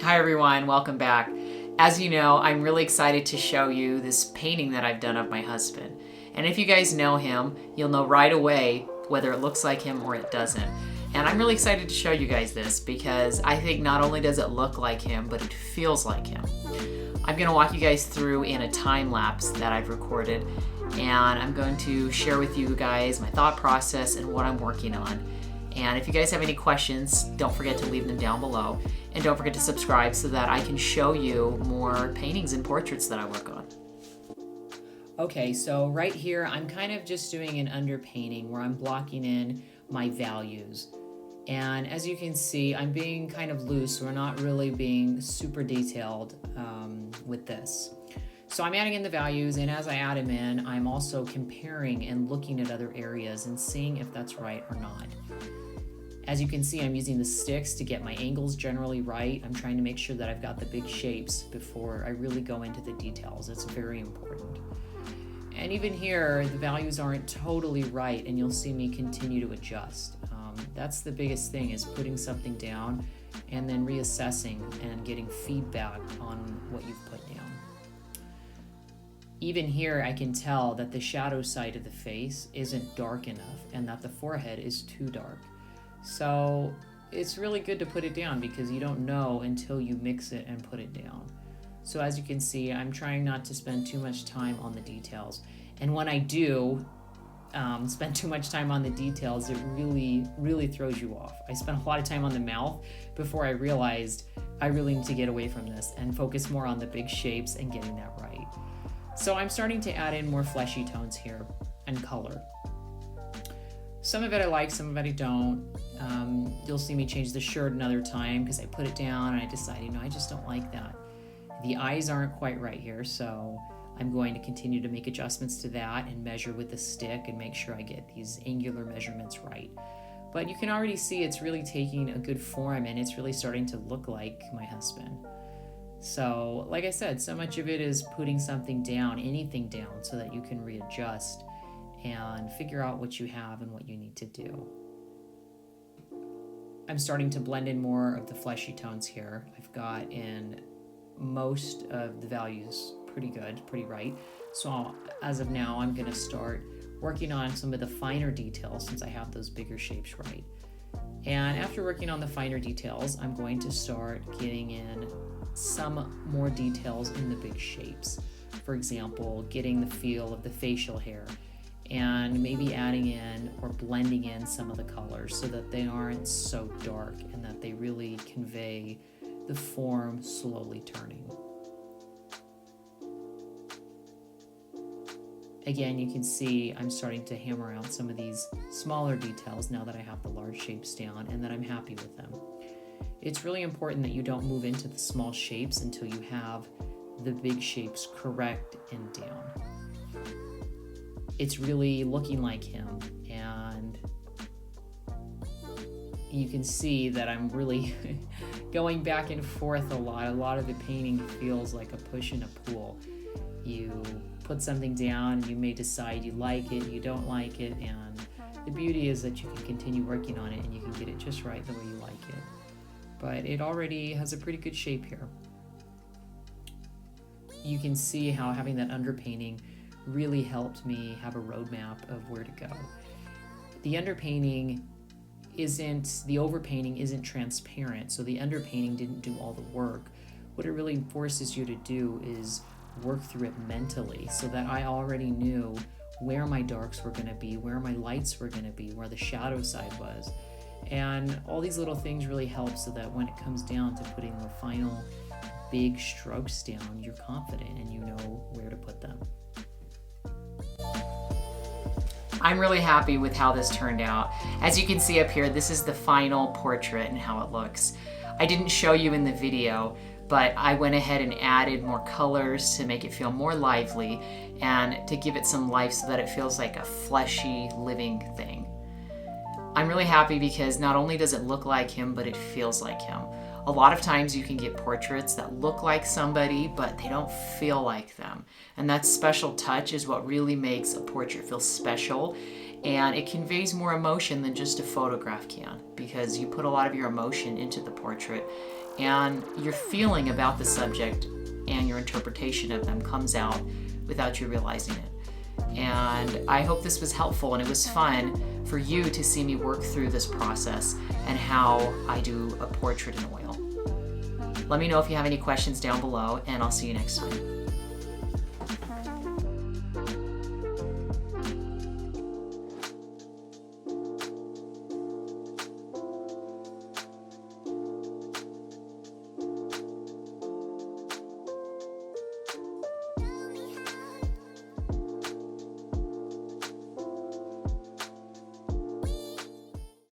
Hi everyone, welcome back. As you know, I'm really excited to show you this painting that I've done of my husband. And if you guys know him, you'll know right away whether it looks like him or it doesn't. And I'm really excited to show you guys this because I think not only does it look like him, but it feels like him. I'm going to walk you guys through in a time lapse that I've recorded, and I'm going to share with you guys my thought process and what I'm working on. And if you guys have any questions, don't forget to leave them down below. And don't forget to subscribe so that I can show you more paintings and portraits that I work on. Okay, so right here, I'm kind of just doing an underpainting where I'm blocking in my values. And as you can see, I'm being kind of loose. We're not really being super detailed with this. So I'm adding in the values, and as I add them in, I'm also comparing and looking at other areas and seeing if that's right or not. As you can see, I'm using the sticks to get my angles generally right. I'm trying to make sure that I've got the big shapes before I really go into the details. It's very important. And even here, the values aren't totally right, and you'll see me continue to adjust. That's the biggest thing, is putting something down and then reassessing and getting feedback on what you've put down. Even here, I can tell that the shadow side of the face isn't dark enough and that the forehead is too dark. So it's really good to put it down because you don't know until you mix it and put it down. So as you can see, I'm trying not to spend too much time on the details. And when I do spend too much time on the details, it really throws you off. I spent a lot of time on the mouth before I realized I really need to get away from this and focus more on the big shapes and getting that right. So I'm starting to add in more fleshy tones here and color. Some of it I like, some of it I don't. You'll see me change the shirt another time because I put it down and I decided, no, I just don't like that. The eyes aren't quite right here, so I'm going to continue to make adjustments to that and measure with the stick and make sure I get these angular measurements right. But you can already see it's really taking a good form and it's really starting to look like my husband. So, like I said, so much of it is putting something down, anything down, so that you can readjust and figure out what you have and what you need to do. I'm starting to blend in more of the fleshy tones here. I've got in most of the values pretty good, pretty right. So as of now, I'm going to start working on some of the finer details since I have those bigger shapes right. And after working on the finer details, I'm going to start getting in some more details in the big shapes. For example, getting the feel of the facial hair and maybe adding in or blending in some of the colors so that they aren't so dark and that they really convey the form slowly turning. Again, you can see I'm starting to hammer out some of these smaller details now that I have the large shapes down and that I'm happy with them. It's really important that you don't move into the small shapes until you have the big shapes correct and down. It's really looking like him, and you can see that I'm really going back and forth a lot. A lot of the painting feels like a push and a pull. You put something down and you may decide you like it, you don't like it, and the beauty is that you can continue working on it and you can get it just right the way you like it. But it already has a pretty good shape here. You can see how having that underpainting really helped me have a roadmap of where to go. The overpainting isn't transparent, so the underpainting didn't do all the work. What it really forces you to do is work through it mentally so that I already knew where my darks were going to be, where my lights were going to be, where the shadow side was. And all these little things really help so that when it comes down to putting the final big strokes down, you're confident and you know where to put them. I'm really happy with how this turned out. As you can see up here, this is the final portrait and how it looks. I didn't show you in the video, but I went ahead and added more colors to make it feel more lively and to give it some life so that it feels like a fleshy, living thing. I'm really happy because not only does it look like him, but it feels like him. A lot of times you can get portraits that look like somebody, but they don't feel like them. And that special touch is what really makes a portrait feel special. And it conveys more emotion than just a photograph can, because you put a lot of your emotion into the portrait and your feeling about the subject and your interpretation of them comes out without you realizing it. And I hope this was helpful, and it was fun for you to see me work through this process and how I do a portrait in oil. Let me know if you have any questions down below, and I'll see you next time.